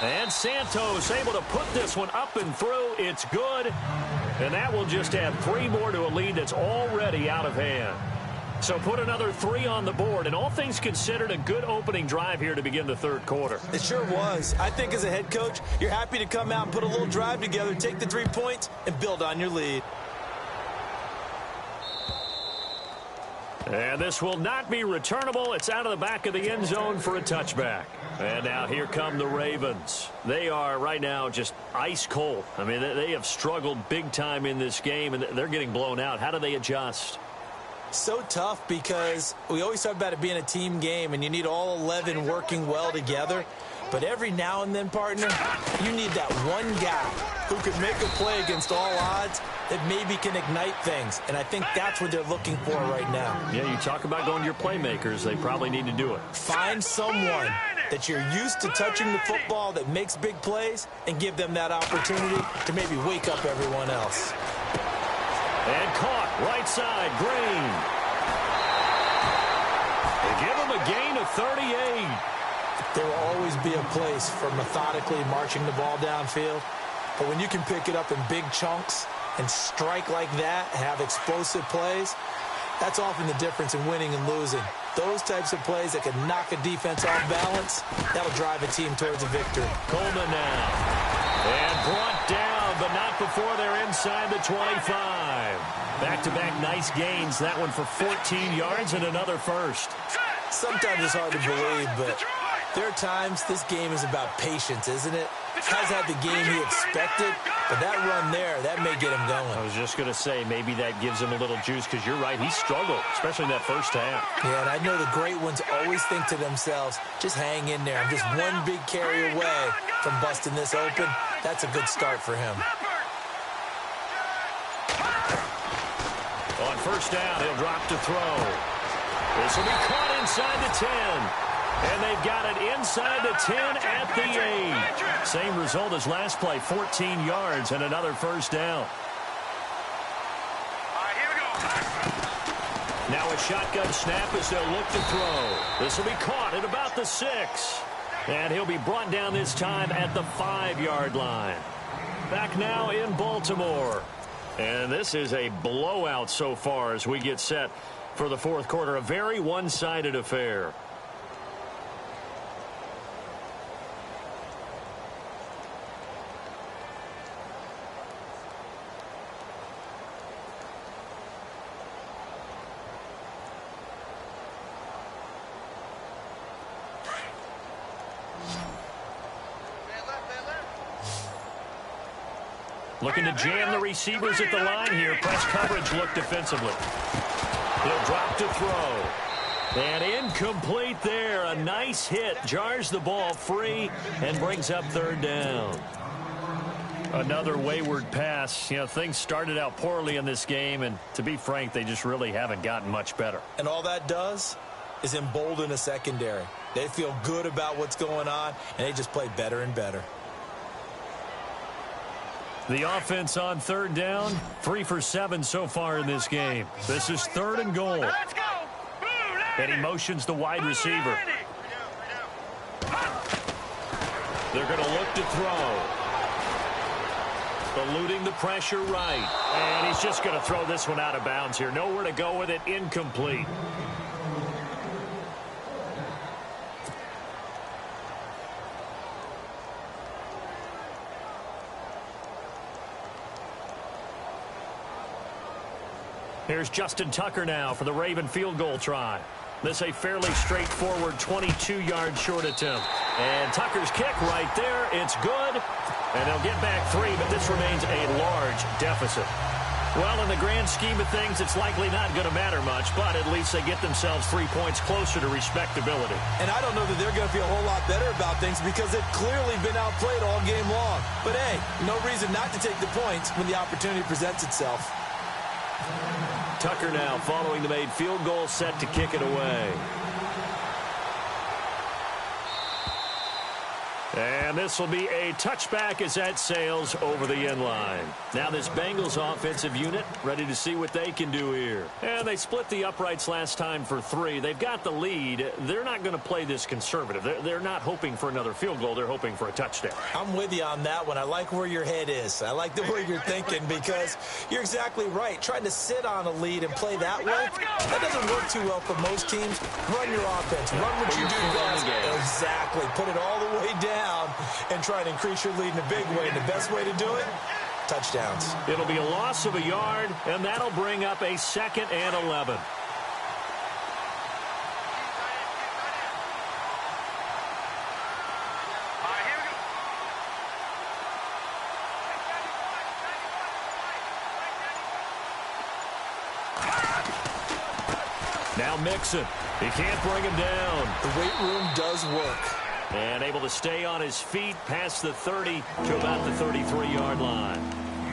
S1: And Santos able to put this one up and through. It's good. And that will just add 3 more to a lead that's already out of hand. So put another 3 on the board, and all things considered, a good opening drive here to begin the 3rd quarter.
S2: It sure was. I think as a head coach, you're happy to come out and put a little drive together, take the 3 points, and build on your lead.
S1: And this will not be returnable. It's out of the back of the end zone for a touchback. And now here come the Ravens. They are right now just ice cold. I mean, they have struggled big time in this game, and they're getting blown out. How do they adjust?
S2: So tough because we always talk about it being a team game, and you need all 11 working well together. But every now and then, partner, you need that one guy who could make a play against all odds that maybe can ignite things. And I think that's what they're looking for right now.
S1: Yeah, you talk about going to your playmakers. They probably need to do it.
S2: Find someone that you're used to touching the football that makes big plays and give them that opportunity to maybe wake up everyone else.
S1: And caught right side, Green. They give him a gain of 38.
S2: There will always be a place for methodically marching the ball downfield. But when you can pick it up in big chunks and strike like that, have explosive plays, that's often the difference in winning and losing. Those types of plays that can knock a defense off balance, that'll drive a team towards a victory.
S1: Coleman now. And brought down, but not before they're inside the 25. Back-to-back nice gains. That one for 14 yards and another first.
S2: Sometimes it's hard to believe, but there are times this game is about patience, isn't it? Has had the game he expected, but that run there, that may get him going.
S1: I was just going to say, maybe that gives him a little juice, because you're right, he struggled, especially in that first half.
S2: Yeah, and I know the great ones always think to themselves, just hang in there. I'm just one big carry away from busting this open. That's a good start for him.
S1: On first down, he'll drop to throw. This will be caught inside the 10. And they've got it inside the 10 at the 8. Same result as last play, 14 yards and another first down.
S3: All right, here we go.
S1: Now a shotgun snap as they'll look to throw. This will be caught at about the 6. And he'll be brought down this time at the 5-yard line. Back now in Baltimore. And this is a blowout so far as we get set for the 4th quarter. A very one-sided affair. Looking to jam the receivers at the line here. Press coverage look defensively. He'll drop to throw. And incomplete there. A nice hit. Jars the ball free and brings up 3rd down. Another wayward pass. You know, things started out poorly in this game, and to be frank, they just really haven't gotten much better.
S2: And all that does is embolden a secondary. They feel good about what's going on, and they just play better and better.
S1: The offense on 3rd down, 3 for 7 so far in this game. This is 3rd and goal.
S3: Let's go.
S1: And he motions the wide receiver. They're going to look to throw. Eluding the pressure right. And he's just going to throw this one out of bounds here. Nowhere to go with it. Incomplete. Here's Justin Tucker now for the Raven field goal try. This a fairly straightforward 22-yard short attempt. And Tucker's kick right there. It's good. And they'll get back 3, but this remains a large deficit. Well, in the grand scheme of things, it's likely not going to matter much, but at least they get themselves 3 points closer to respectability.
S2: And I don't know that they're going to feel a whole lot better about things because they've clearly been outplayed all game long. But, hey, no reason not to take the points when the opportunity presents itself.
S1: Tucker now following the made field goal, set to kick it away. And this will be a touchback as that sails over the end line. Now this Bengals offensive unit ready to see what they can do here. And they split the uprights last time for 3. They've got the lead. They're not going to play this conservative. They're not hoping for another field goal. They're hoping for a touchdown.
S2: I'm with you on that one. I like where your head is. I like the way you're thinking because you're exactly right. Trying to sit on a lead and play that way, that doesn't work too well for most teams. Run your offense. Run what you do best. Exactly. Put it all the way down and try to increase your lead in a big way. And the best way to do it, touchdowns.
S1: It'll be a loss of a yard, and that'll bring up a 2nd and 11. Now Mixon. He can't bring him down.
S2: The weight room does work.
S1: And able to stay on his feet past the 30 to about the 33-yard line.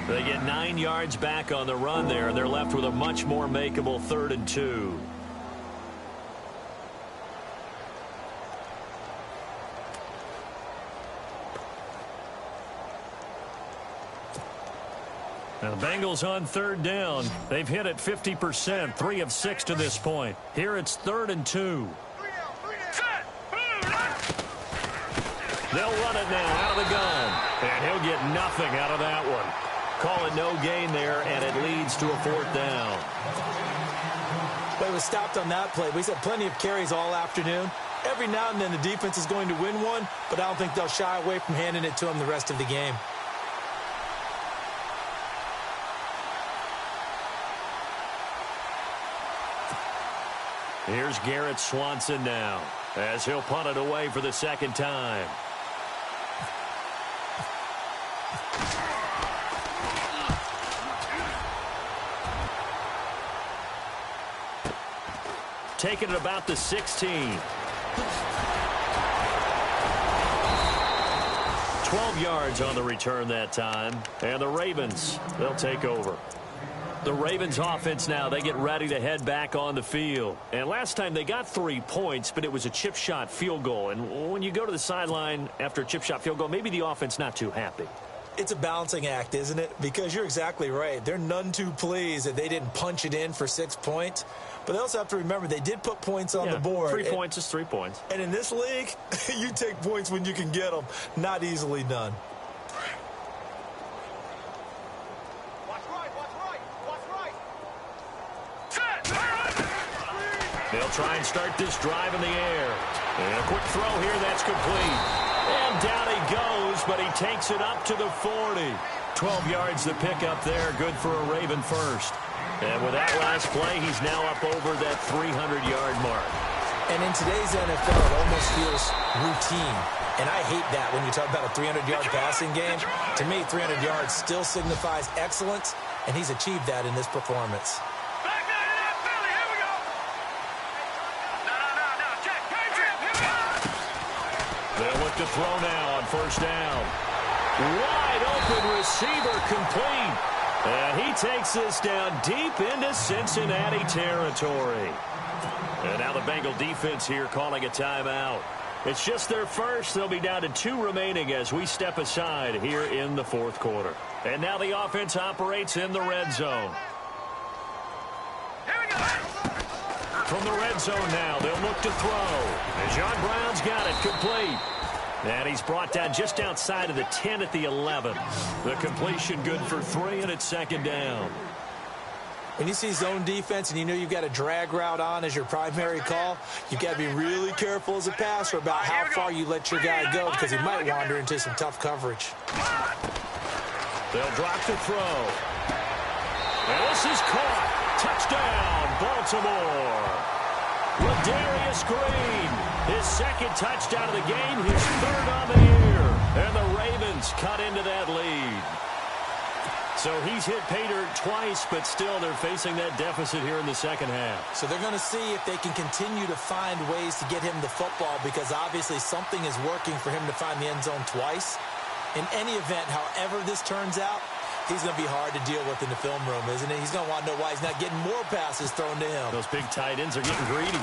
S1: They get 9 yards back on the run there. They're left with a much more makeable 3rd and 2. Now the Bengals on 3rd down. They've hit it 50%, 3 of 6 to this point. Here it's 3rd and 2. They'll run it now out of the gun. And he'll get nothing out of that one. Call it no gain there, and it leads to a 4th down.
S2: But it was stopped on that play. We've had plenty of carries all afternoon. Every now and then the defense is going to win one, but I don't think they'll shy away from handing it to him the rest of the game.
S1: Here's Garrett Swanson now, as he'll punt it away for the 2nd time. Taking it about the 16. 12 yards on the return that time. And the Ravens, they'll take over. The Ravens offense now, they get ready to head back on the field. And last time they got 3 points, but it was a chip shot field goal. And when you go to the sideline after a chip shot field goal, maybe the offense not too happy.
S2: It's a balancing act, isn't it? Because you're exactly right. They're none too pleased that they didn't punch it in for 6 points. But they also have to remember they did put points on the board.
S1: 3 points is 3 points.
S2: And in this league, you take points when you can get them. Not easily done.
S1: They'll try and start this drive in the air. And a quick throw here, that's complete. And down he goes, but he takes it up to the 40. 12 yards to pick up there, good for a Raven first. And with that last play, he's now up over that 300-yard mark.
S2: And in today's NFL, it almost feels routine. And I hate that when you talk about a 300-yard passing game. To me, 300 yards still signifies excellence, and he's achieved that in this performance.
S1: They'll look to throw now on 1st down. Wide open receiver complete. And he takes this down deep into Cincinnati territory. And now the Bengal defense here calling a timeout. It's just their first. They'll be down to 2 remaining as we step aside here in the 4th quarter. And now the offense operates in the red zone. From the red zone now, they'll look to throw. And John Brown's got it complete. And he's brought down just outside of the 10 at the 11. The completion good for 3, and it's 2nd down.
S2: When you see zone defense and you know you've got a drag route on as your primary call, you've got to be really careful as a passer about how far you let your guy go because he might wander into some tough coverage.
S1: They'll drop to throw. And this is caught. Touchdown, Baltimore. Green, his second touchdown of the game, his third on the year. And the Ravens cut into that lead. So he's hit pay dirt twice, but still they're facing that deficit here in the second half.
S2: So they're going to see if they can continue to find ways to get him the football, because obviously something is working for him to find the end zone twice. In any event, however this turns out, he's going to be hard to deal with in the film room, isn't he? He's going to want to know why he's not getting more passes thrown to him.
S1: Those big tight ends are getting greedy.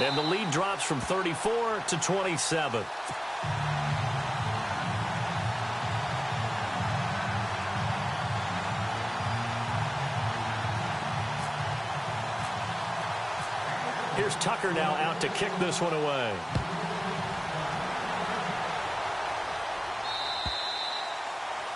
S1: And the lead drops from 34 to 27. Here's Tucker now out to kick this one away.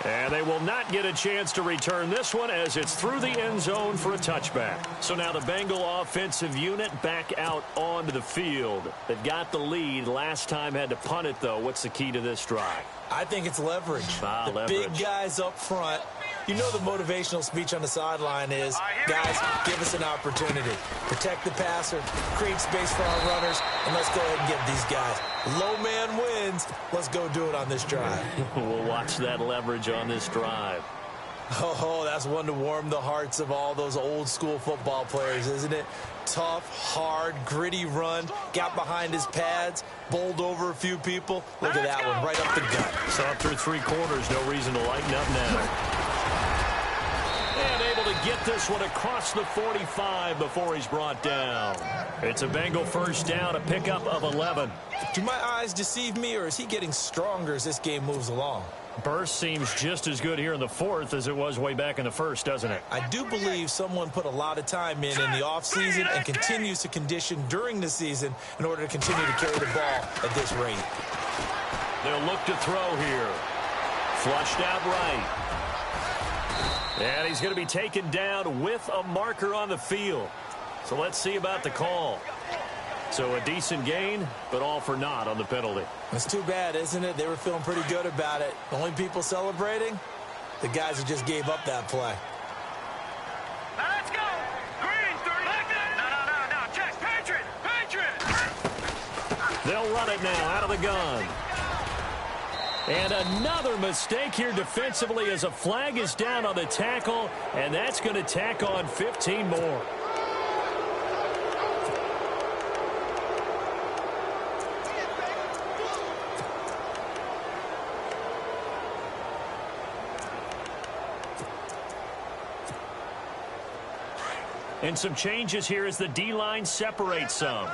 S1: And they will not get a chance to return this one as it's through the end zone for a touchback. So now the Bengal offensive unit back out onto the field. They've got the lead. Last time had to punt it, though. What's the key to this drive?
S2: I think it's leverage. Big guys up front. You know the motivational speech on the sideline is, guys, give us an opportunity. Protect the passer, create space for our runners, and let's go ahead and get these guys. Low man wins. Let's go do it on this drive.
S1: We'll watch that leverage on this drive.
S2: Oh, that's one to warm the hearts of all those old school football players, isn't it? Tough, hard, gritty run, got behind his pads, bowled over a few people. Look at that one, right up the gut.
S1: So after 3 quarters, no reason to lighten up now. And able to get this one across the 45 before he's brought down. It's a Bengal first down, a pickup of 11.
S2: Do my eyes deceive me, or is he getting stronger as this game moves along?
S1: Burst seems just as good here in the fourth as it was way back in the first, doesn't it?
S2: I do believe someone put a lot of time in the offseason and continues to condition during the season in order to continue to carry the ball at this rate.
S1: They'll look to throw here. Flushed out right. And he's going to be taken down with a marker on the field. So let's see about the call. So a decent gain, but all for naught on the penalty.
S2: It's too bad, isn't it? They were feeling pretty good about it. The only people celebrating, the guys who just gave up that play.
S3: Now let's go. Green, 30. No. Check. Patriot.
S1: They'll run it now out of the gun. And another mistake here defensively as a flag is down on the tackle, and that's going to tack on 15 more. And some changes here as the D-line separates some.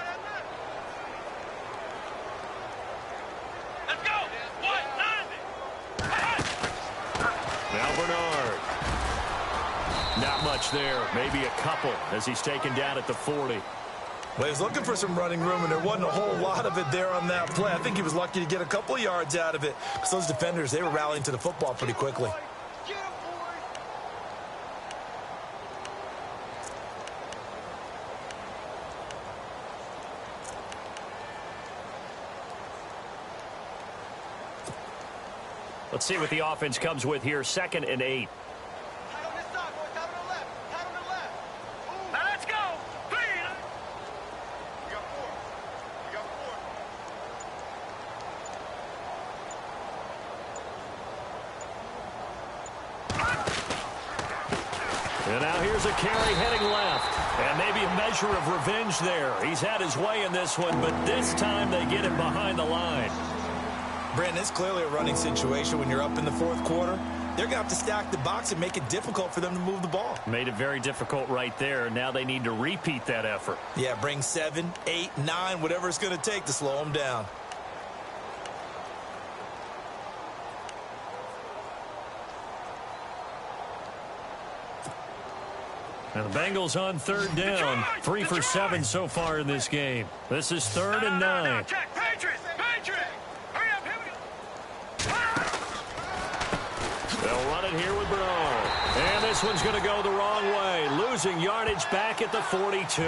S3: Let's go.
S1: Now Bernard. Not much there. Maybe a couple as he's taken down at the 40.
S2: Well, he was looking for some running room, and there wasn't a whole lot of it there on that play. I think he was lucky to get a couple yards out of it because those defenders, they were rallying to the football pretty quickly.
S1: Let's see what the offense comes with here. 2nd and 8.
S3: Now let's go. Green.
S1: And now here's a carry heading left. And maybe a measure of revenge there. He's had his way in this one, but this time they get him behind the line.
S2: Brandon, it's clearly a running situation when you're up in the 4th quarter. They're going to have to stack the box and make it difficult for them to move the ball.
S1: Made it very difficult right there. Now they need to repeat that effort.
S2: Yeah, bring 7, 8, 9, whatever it's going to take to slow them down.
S1: And the Bengals on 3rd down. 3 for 7 so far in this game. This is 3rd and 9.
S3: Check. Patriot. Hurry up. Here we go.
S1: They'll run it here with Bernard. And this one's going to go the wrong way. Losing yardage back at the 42.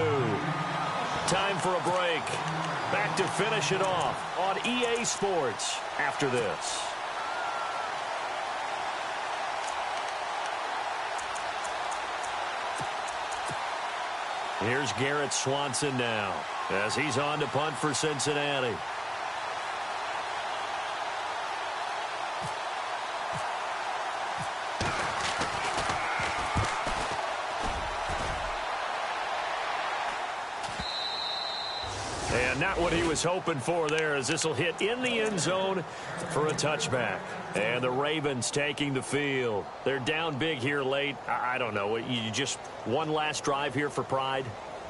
S1: Time for a break. Back to finish it off on EA Sports after this. Here's Garrett Swanson now as he's on to punt for Cincinnati. And not what he was hoping for there, as this will hit in the end zone for a touchback. And the Ravens taking the field. They're down big here late. I don't know. You just one last drive here for pride?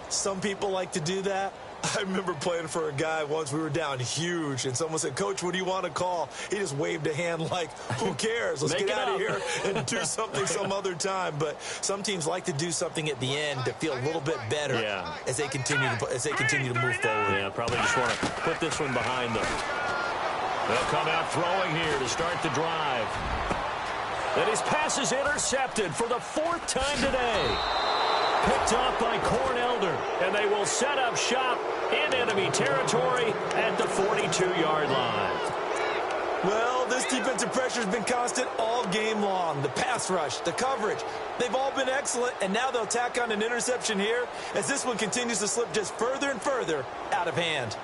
S2: Some people like to do that. I remember playing for a guy once. We were down huge, and someone said, "Coach, what do you want to call?" He just waved a hand like, who cares? Let's get out of here and do something some other time. But some teams like to do something at the end to feel a little bit better as they continue to move forward.
S1: Yeah, probably just want to put this one behind them. They'll come out throwing here to start the drive. And his pass is intercepted for the 4th time today. Picked off by Cornelder, and they will set up shop in enemy territory at the 42-yard line.
S2: Well, this defensive pressure has been constant all game long. The pass rush, the coverage, they've all been excellent, and now they'll tack on an interception here as this one continues to slip just further and further out of hand.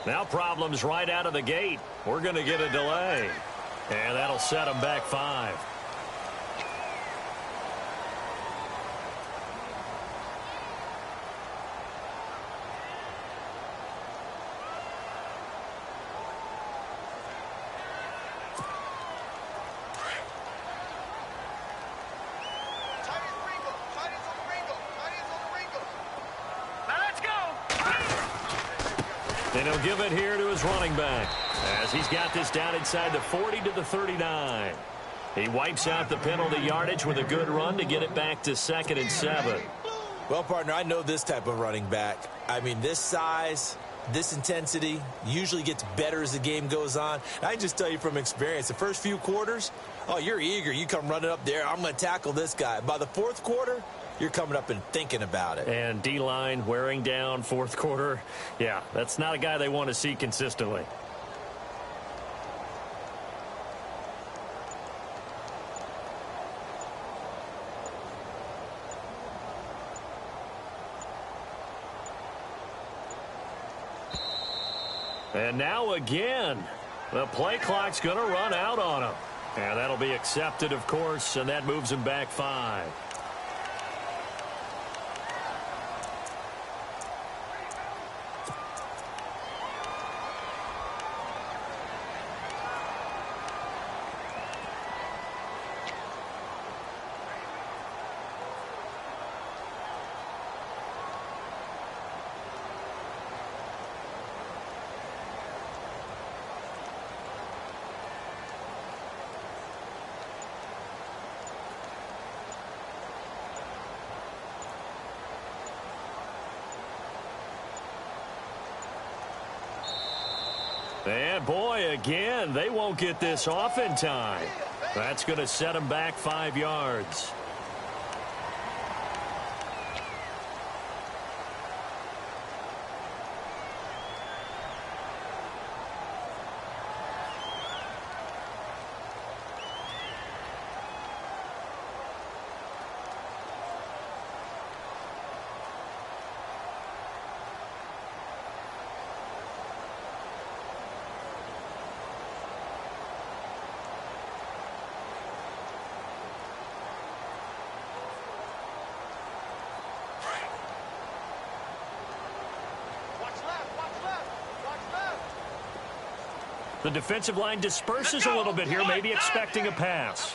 S1: Now problems right out of the gate. We're going to get a delay. And that'll set them back 5. And he'll give it here to his running back as he's got this down inside the 40 to the 39. He wipes out the penalty yardage with a good run to get it back to 2nd and 7.
S2: Well, partner, I know this type of running back. I mean, this size, this intensity usually gets better as the game goes on. I can just tell you from experience, the first few quarters, oh, you're eager. You come running up there, I'm going to tackle this guy. By the 4th quarter, you're coming up and thinking about it.
S1: And D-line wearing down 4th quarter. Yeah, that's not a guy they want to see consistently. And now again, the play clock's going to run out on him. And that'll be accepted, of course, and that moves him back 5. And boy, again, they won't get this off in time. That's going to set them back 5 yards. The defensive line disperses a little bit here, maybe expecting a pass.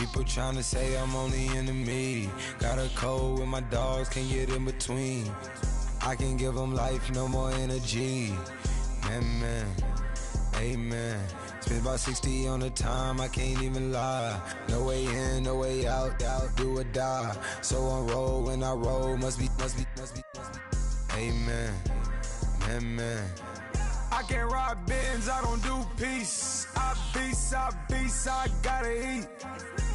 S4: People tryna say I'm only enemy. Got a code with my dogs, can't get in between. I can give them life, no more energy. Man, amen. Spent about 60 on the time, I can't even lie. No way in, no way out, do or die. So on roll, when I roll, must be. Amen, man. I can't ride Benz, I don't do peace. I beast, I gotta eat.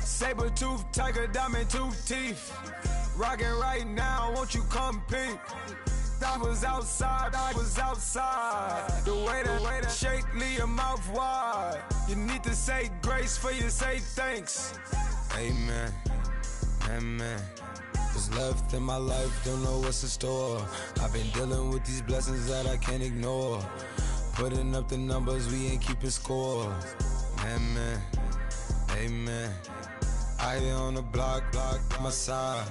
S4: Saber tooth, tiger, diamond tooth teeth. Rockin' right now, won't you come peep? I was outside. The way to shake, leave your mouth wide. You need to say grace for you say thanks. Amen, amen. What's left in my life, don't know what's in store. I've been dealing with these blessings that I can't ignore. Putting up the numbers, we ain't keeping score. Amen, amen. I here on the block, my side.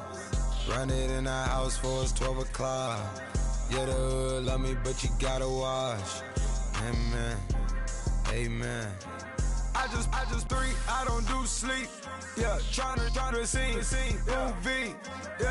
S4: Run it in the house for us 12 o'clock. Yeah, the hood love me, but you gotta watch. Amen, amen. I just drink, I don't do sleep. Yeah, tryna sing, movie. Yeah,